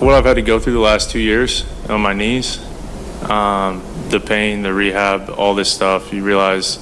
What I've had to go through the last 2 years on my knees, the pain, the rehab, all this stuff, you realize,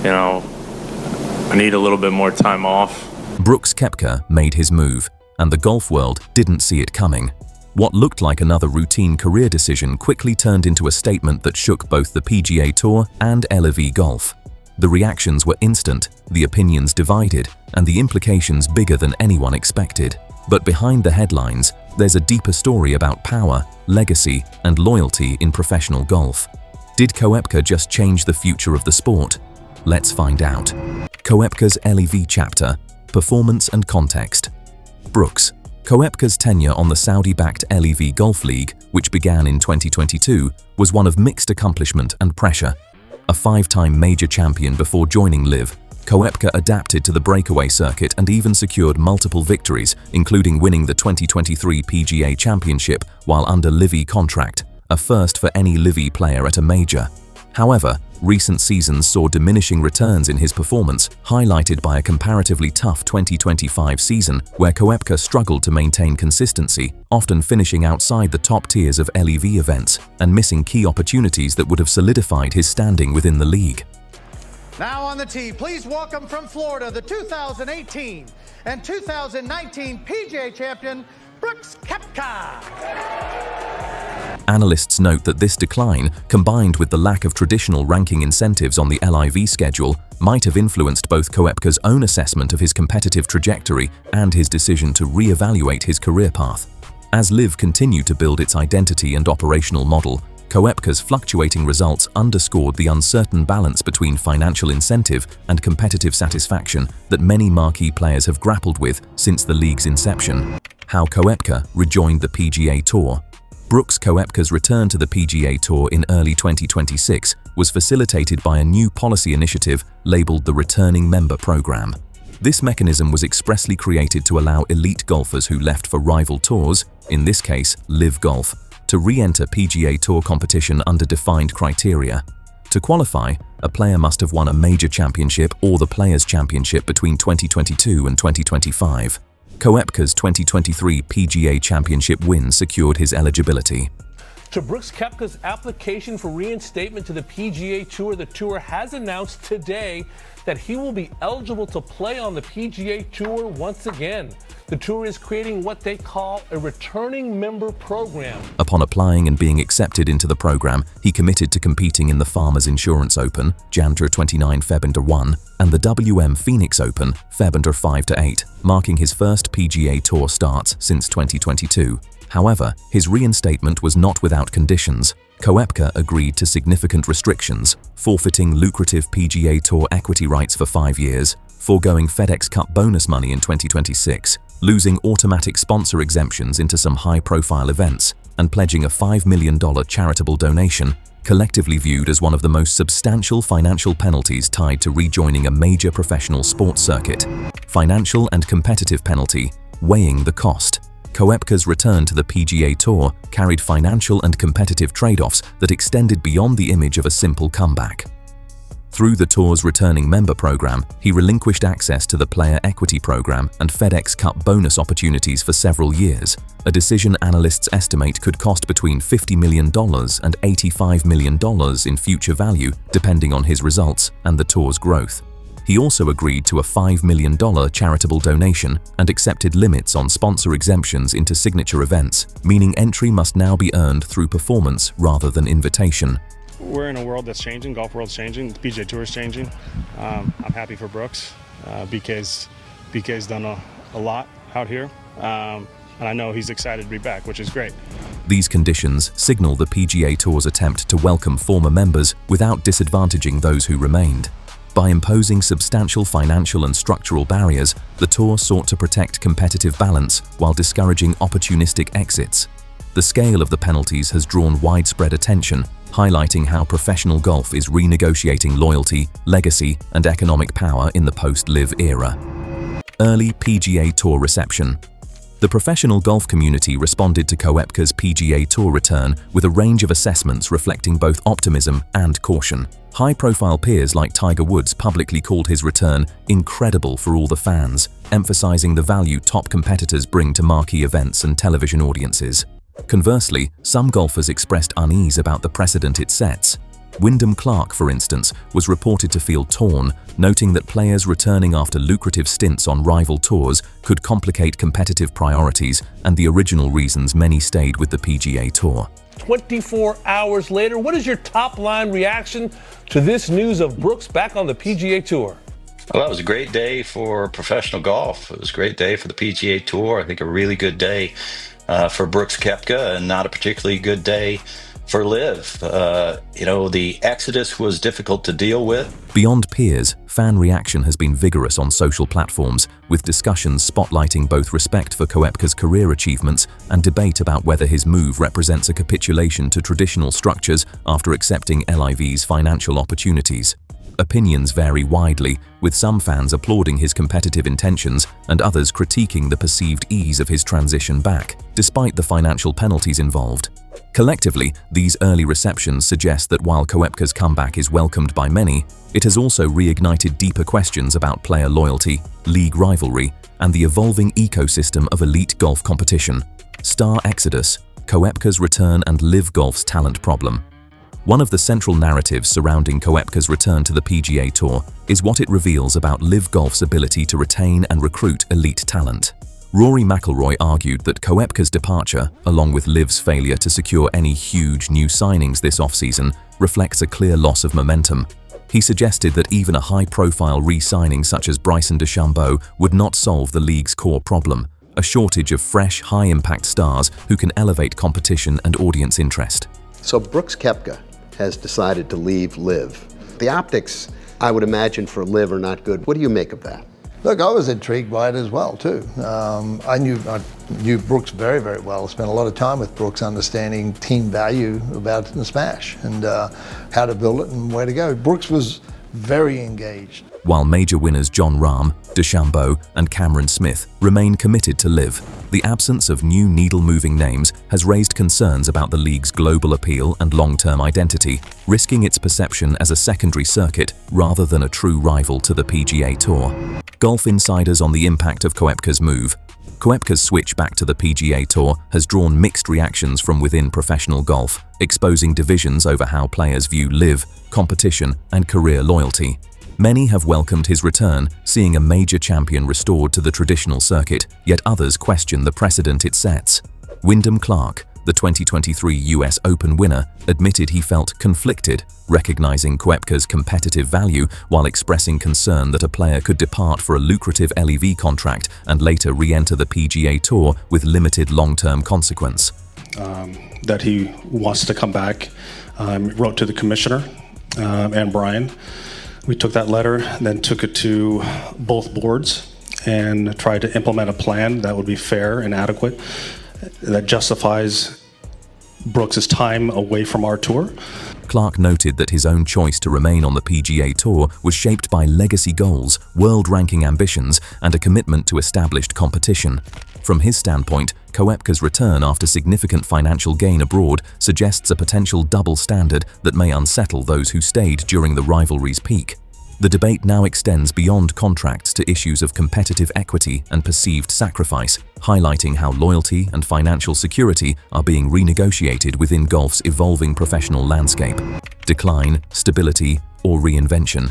I need a little bit more time off. Brooks Koepka made his move, and the golf world didn't see it coming. What looked like another routine career decision quickly turned into a statement that shook both the PGA Tour and LIV Golf. The reactions were instant, the opinions divided, and the implications bigger than anyone expected. But behind the headlines, there's a deeper story about power, legacy, and loyalty in professional golf. Did Koepka just change the future of the sport? Let's find out. Koepka's LIV chapter, performance and context. Brooks. Koepka's tenure on the Saudi-backed LIV Golf League, which began in 2022, was one of mixed accomplishment and pressure. A five-time major champion before joining LIV, Koepka adapted to the breakaway circuit and even secured multiple victories, including winning the 2023 PGA Championship while under LIV contract, a first for any LIV player at a major. However, recent seasons saw diminishing returns in his performance, highlighted by a comparatively tough 2025 season where Koepka struggled to maintain consistency, often finishing outside the top tiers of LIV events and missing key opportunities that would have solidified his standing within the league. Now on the tee, please welcome from Florida the 2018 and 2019 PGA champion, Brooks Koepka. Analysts note that this decline, combined with the lack of traditional ranking incentives on the LIV schedule, might have influenced both Koepka's own assessment of his competitive trajectory and his decision to re-evaluate his career path. As LIV continued to build its identity and operational model, Koepka's fluctuating results underscored the uncertain balance between financial incentive and competitive satisfaction that many marquee players have grappled with since the league's inception. How Koepka rejoined the PGA Tour. Brooks Koepka's return to the PGA Tour in early 2026 was facilitated by a new policy initiative labeled the Returning Member Program. This mechanism was expressly created to allow elite golfers who left for rival tours, in this case LIV Golf, to re-enter PGA Tour competition under defined criteria. To qualify, a player must have won a major championship or the Players' Championship between 2022 and 2025. Koepka's 2023 PGA Championship win secured his eligibility. To Brooks Koepka's application for reinstatement to the PGA Tour, the Tour has announced today that he will be eligible to play on the PGA Tour once again. The Tour is creating what they call a returning member program. Upon applying and being accepted into the program, he committed to competing in the Farmers Insurance Open, January 29 Feb 1, and the WM Phoenix Open, Feb 5-8, marking his first PGA Tour starts since 2022. However, his reinstatement was not without conditions. Koepka agreed to significant restrictions, forfeiting lucrative PGA Tour equity rights for 5 years, foregoing FedEx Cup bonus money in 2026, losing automatic sponsor exemptions into some high-profile events, and pledging a $5 million charitable donation, collectively viewed as one of the most substantial financial penalties tied to rejoining a major professional sports circuit. Financial and competitive penalty, weighing the cost. Koepka's return to the PGA Tour carried financial and competitive trade-offs that extended beyond the image of a simple comeback. Through the Tour's returning member program, he relinquished access to the Player Equity Program and FedEx Cup bonus opportunities for several years, a decision analysts estimate could cost between $50 million and $85 million in future value depending on his results and the Tour's growth. He also agreed to a $5 million charitable donation and accepted limits on sponsor exemptions into signature events, meaning entry must now be earned through performance rather than invitation. We're in a world that's changing, golf world's changing, the PGA Tour is changing. I'm happy for Brooks because BK's done a lot out here, and I know he's excited to be back, which is great. These conditions signal the PGA Tour's attempt to welcome former members without disadvantaging those who remained. By imposing substantial financial and structural barriers, the Tour sought to protect competitive balance while discouraging opportunistic exits. The scale of the penalties has drawn widespread attention, highlighting how professional golf is renegotiating loyalty, legacy, and economic power in the post-LIV era. Early PGA Tour reception. The professional golf community responded to Koepka's PGA Tour return with a range of assessments reflecting both optimism and caution. High-profile peers like Tiger Woods publicly called his return incredible for all the fans, emphasizing the value top competitors bring to marquee events and television audiences. Conversely, some golfers expressed unease about the precedent it sets. Wyndham Clark, for instance, was reported to feel torn, noting that players returning after lucrative stints on rival tours could complicate competitive priorities and the original reasons many stayed with the PGA Tour. 24 hours later, what is your top-line reaction to this news of Brooks back on the PGA Tour? Well, that was a great day for professional golf. It was a great day for the PGA Tour. I think a really good day for Brooks Koepka, and not a particularly good day for Liv. The exodus was difficult to deal with. Beyond peers, fan reaction has been vigorous on social platforms, with discussions spotlighting both respect for Koepka's career achievements and debate about whether his move represents a capitulation to traditional structures after accepting LIV's financial opportunities. Opinions vary widely, with some fans applauding his competitive intentions and others critiquing the perceived ease of his transition back, despite the financial penalties involved. Collectively, these early receptions suggest that while Koepka's comeback is welcomed by many, it has also reignited deeper questions about player loyalty, league rivalry, and the evolving ecosystem of elite golf competition. Star exodus, Koepka's return and Liv Golf's talent problem. One of the central narratives surrounding Koepka's return to the PGA Tour is what it reveals about Liv Golf's ability to retain and recruit elite talent. Rory McIlroy argued that Koepka's departure, along with Liv's failure to secure any huge new signings this offseason, reflects a clear loss of momentum. He suggested that even a high-profile re-signing such as Bryson DeChambeau would not solve the league's core problem, a shortage of fresh, high-impact stars who can elevate competition and audience interest. So Brooks Koepka has decided to leave Liv. The optics, I would imagine, for Liv are not good. What do you make of that? Look, I was intrigued by it as well, too. I knew Brooks very, very well. I spent a lot of time with Brooks understanding team value about the smash and how to build it and where to go. Brooks was very engaged. While major winners Jon Rahm, DeChambeau, and Cameron Smith remain committed to Liv, the absence of new needle-moving names has raised concerns about the league's global appeal and long-term identity, risking its perception as a secondary circuit rather than a true rival to the PGA Tour. Golf insiders on the impact of Koepka's move. Koepka's switch back to the PGA Tour has drawn mixed reactions from within professional golf, exposing divisions over how players view Liv, competition, and career loyalty. Many have welcomed his return, seeing a major champion restored to the traditional circuit, yet others question the precedent it sets. Wyndham Clark, the 2023 US Open winner, admitted he felt conflicted, recognizing Koepka's competitive value while expressing concern that a player could depart for a lucrative LEV contract and later re-enter the PGA Tour with limited long-term consequence. That he wants to come back. Wrote to the commissioner and Brian. We took that letter, then took it to both boards and tried to implement a plan that would be fair and adequate, that justifies Brooks' time away from our tour. Clark noted that his own choice to remain on the PGA Tour was shaped by legacy goals, world-ranking ambitions, and a commitment to established competition. From his standpoint, Koepka's return after significant financial gain abroad suggests a potential double standard that may unsettle those who stayed during the rivalry's peak. The debate now extends beyond contracts to issues of competitive equity and perceived sacrifice, highlighting how loyalty and financial security are being renegotiated within golf's evolving professional landscape. Decline, stability, or reinvention.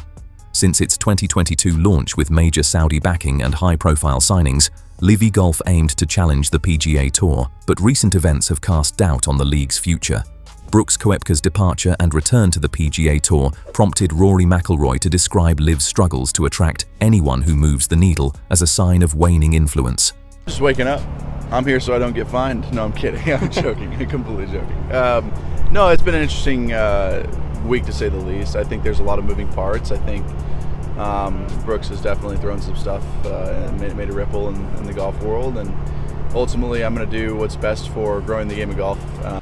Since its 2022 launch with major Saudi backing and high-profile signings, Livi Golf aimed to challenge the PGA Tour, but recent events have cast doubt on the league's future. Brooks Koepka's departure and return to the PGA Tour prompted Rory McIlroy to describe Liv's struggles to attract anyone who moves the needle as a sign of waning influence. Just waking up. I'm here so I don't get fined. No, I'm kidding. I'm joking. I'm completely joking. No, it's been an interesting week to say the least. I think there's a lot of moving parts. I think Brooks has definitely thrown some stuff and made a ripple in the golf world, and ultimately I'm going to do what's best for growing the game of golf.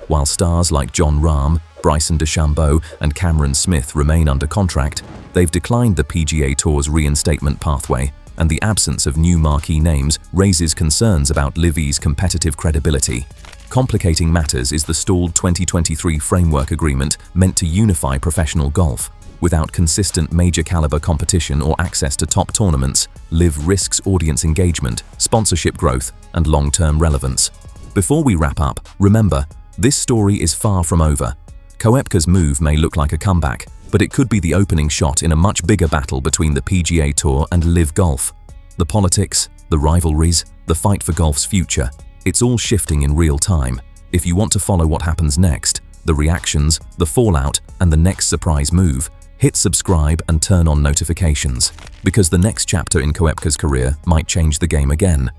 While stars like Jon Rahm, Bryson DeChambeau, and Cameron Smith remain under contract, they've declined the PGA Tour's reinstatement pathway, and the absence of new marquee names raises concerns about LIV's competitive credibility. Complicating matters is the stalled 2023 framework agreement meant to unify professional golf. Without consistent major-caliber competition or access to top tournaments, LIV risks audience engagement, sponsorship growth, and long-term relevance. Before we wrap up, remember, this story is far from over. Koepka's move may look like a comeback, but it could be the opening shot in a much bigger battle between the PGA Tour and LIV Golf. The politics, the rivalries, the fight for golf's future, it's all shifting in real time. If you want to follow what happens next, the reactions, the fallout, and the next surprise move, hit subscribe and turn on notifications, because the next chapter in Koepka's career might change the game again.